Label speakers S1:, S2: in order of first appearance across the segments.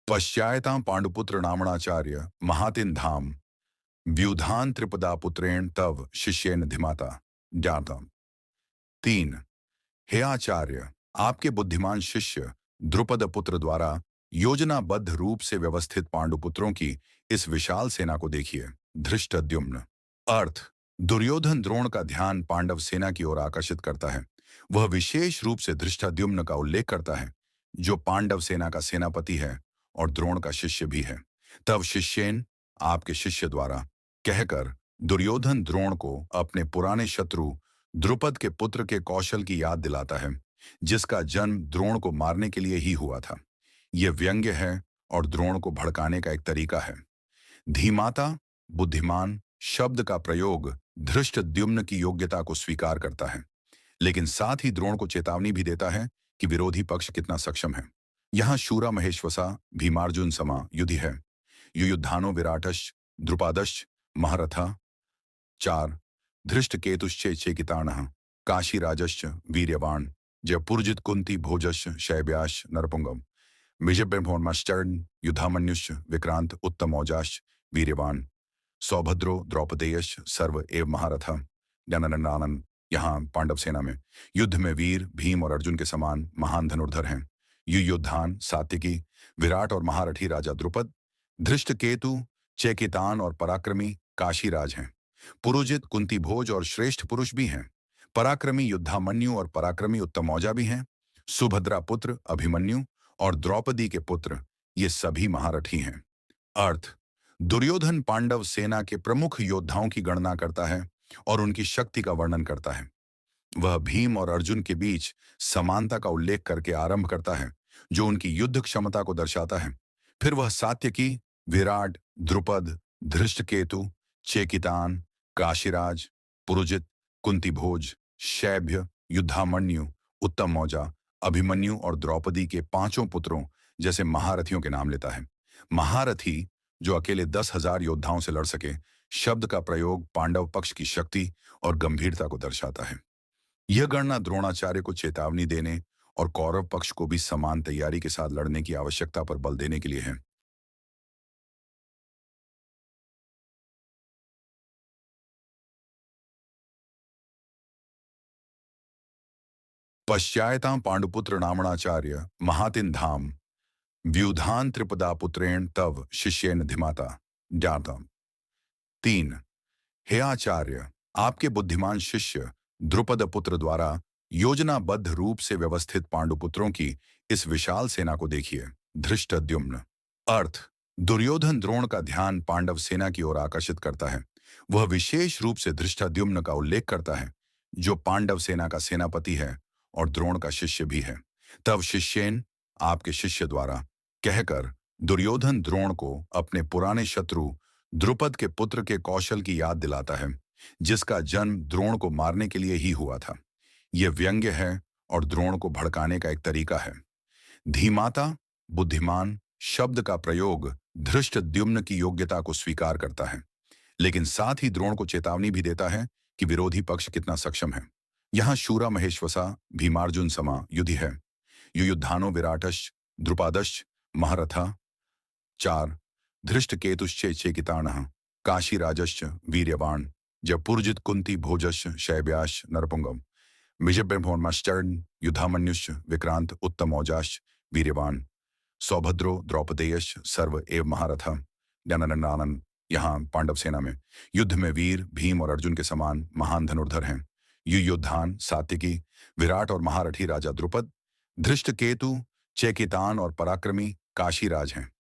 S1: पश्चातां पांडुपुत्र नामणाचार्य महातिन धाम व्युधान त्रिपदा पुत्रेण तव शिष्येन धिमाता ज्ञातम। 3। हे आचार्य, आपके बुद्धिमान शिष्य द्रुपद पुत्र द्वारा योजनाबद्ध रूप से व्यवस्थित पांडुपुत्रों की इस विशाल सेना को देखिए। धृष्टद्युम्न। अर्थ: दुर्योधन द्रोण का ध्यान पांडव सेना की ओर आकर्षित करता है। वह विशेष रूप से धृष्टद्युम्न का उल्लेख करता है, जो पांडव सेना का सेनापति है और द्रोण का शिष्य भी है। तब शिष्येन, आपके शिष्य द्वारा, कहकर दुर्योधन द्रोण को अपने पुराने शत्रु द्रुपद के पुत्र के कौशल की याद दिलाता है, जिसका जन्म द्रोण को मारने के लिए ही हुआ था। यह व्यंग्य है और द्रोण को भड़काने का एक तरीका है। धीमाता, बुद्धिमान शब्द का प्रयोग धृष्टद्युम्न की योग्यता को स्वीकार करता है, लेकिन साथ ही द्रोण को चेतावनी भी देता है कि विरोधी पक्ष कितना सक्षम है। यहाँ शूरा महेश्वसा भीमार्जुन समा युधि है। युयुद्धानो विराटश्च द्रुपादश्च महारथा। 4। धृष्टकेतुश्चे चेकितानः काशीराजश्च वीर्यवान जयपुरजित कुंती भोजश्च शैब्याश्च नरपुंगम विजयब्रह्मोन्मश्चर्न युधामन्युश्च विक्रांत उत्तमौजाश्च वीर्यवान सौभद्रो द्रौपदेयश्च सर्व एव महारथा। ज्ञाननंदानन। यहाँ पांडव सेना में युद्ध में वीर भीम और अर्जुन के समान महान धनुर्धर हैं। युयुद्धान सात्विकी विराट और महारथी राजा द्रुपद, धृष्टकेतु चेकितान और पराक्रमी काशीराज हैं। पुरोजित कुंती भोज और श्रेष्ठ पुरुष भी हैं। पराक्रमी युद्धामन्यु और पराक्रमी उत्तमौजा भी हैं। सुभद्रा पुत्र अभिमन्यु और द्रौपदी के पुत्र, ये सभी महारथी हैं। अर्थ: दुर्योधन पांडव सेना के प्रमुख योद्धाओं की गणना करता है और उनकी शक्ति का वर्णन करता है। वह भीम और अर्जुन के बीच समानता का उल्लेख करके आरंभ करता है, जो उनकी युद्ध क्षमता को दर्शाता है। फिर वह सात्यकी, विराट, द्रुपद, धृष्टकेतु, चेकितान, काशीराज, पुरुजित, कुंतीभोज, शैब्य, युद्धामन्यु, उत्तमौजा, अभिमन्यु और द्रौपदी के पांचों पुत्रों जैसे महारथियों के नाम लेता है। महारथी, जो अकेले 10,000 योद्धाओं से लड़ सके, शब्द का प्रयोग पांडव पक्ष की शक्ति और गंभीरता को दर्शाता है। यह गणना द्रोणाचार्य को चेतावनी देने और कौरव पक्ष को भी समान तैयारी के साथ लड़ने की आवश्यकता पर बल देने के लिए है। पश्चातां पांडुपुत्र नामणाचार्य महातिन धाम व्युधान त्रिपदा पुत्रेण तव शिष्येन धिमाता ज्ञातम। 3। हे आचार्य, आपके बुद्धिमान शिष्य द्रुपद पुत्र द्वारा योजनाबद्ध रूप से व्यवस्थित पांडुपुत्रों की इस विशाल सेना को देखिए। धृष्टद्युम्न। अर्थ: दुर्योधन द्रोण का ध्यान पांडव सेना की ओर आकर्षित करता है। वह विशेष रूप से धृष्टद्युम्न का उल्लेख करता है, जो पांडव सेना का सेनापति है और द्रोण का शिष्य भी है। तब शिष्येन, आपके शिष्य द्वारा, कहकर दुर्योधन द्रोण को अपने पुराने शत्रु द्रुपद के पुत्र के कौशल की याद दिलाता है, जिसका जन्म द्रोण को मारने के लिए ही हुआ था। यह व्यंग्य है और द्रोण को भड़काने का एक तरीका है। धीमाता, बुद्धिमान शब्द का प्रयोग धृष्टद्युम्न की योग्यता को स्वीकार करता है, लेकिन साथ ही द्रोण को चेतावनी भी देता है कि विरोधी पक्ष कितना सक्षम है। यहाँ शूरा महेश्वसा भीमार्जुन समा युधि है। युयुद्धानो विराटश्च द्रुपादश्च महारथा। 4। धृष्टकेतुश्चे चेकितानः काशीराजश्च वीर्यवान जयपुरजित कुंती भोजश्च शैब्याश्च नरपुंगम विजयब्रह्मोन्मश्चर्न युधामन्युश्च विक्रांत उत्तमौजाश्च वीर्यवान सौभद्रो द्रौपदेयश्च सर्व एव महारथा। ज्ञाननंदानन। यहाँ पांडव सेना में युद्ध में वीर भीम और अर्जुन के समान महान धनुर्धर हैं। युयुद्धान सात्विकी विराट और महारथी राजा द्रुपद, धृष्टकेतु चेकितान और पराक्रमी काशीराज हैं।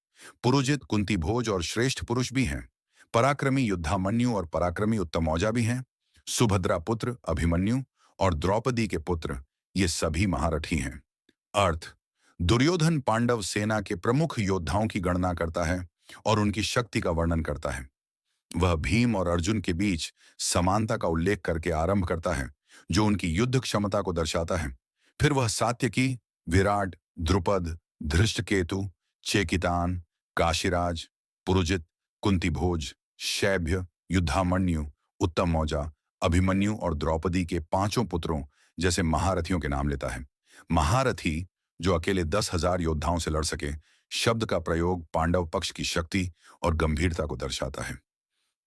S1: पुरोजित कुंतीभोज और श्रेष्ठ पुरुष भी हैं। पराक्रमी युद्धामन्यु और पराक्रमी उत्तमौजा भी हैं। सुभद्रा पुत्र अभिमन्यु और द्रौपदी के पुत्र, ये सभी महारथी हैं। अर्थ: दुर्योधन पांडव सेना के प्रमुख योद्धाओं की गणना करता है और उनकी शक्ति का वर्णन करता है। वह भीम और अर्जुन के बीच समानता का उल्लेख करके आरंभ करता है, जो उनकी युद्ध क्षमता को दर्शाता है। फिर वह सात्यकी, विराट, द्रुपद, धृष्टकेतु, चेकितान, काशीराज, पुरुजित, कुंतीभोज, शैब्य, युद्धामन्यु, उत्तमौजा, अभिमन्यु और द्रौपदी के पांचों पुत्रों जैसे महारथियों के नाम लेता है। महारथी, जो अकेले 10,000 योद्धाओं से लड़ सके, शब्द का प्रयोग पांडव पक्ष की शक्ति और गंभीरता को दर्शाता है।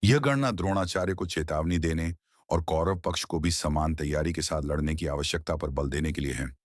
S1: यह गणना द्रोणाचार्य को चेतावनी देने और कौरव पक्ष को भी समान तैयारी के साथ लड़ने की आवश्यकता पर बल देने के लिए है।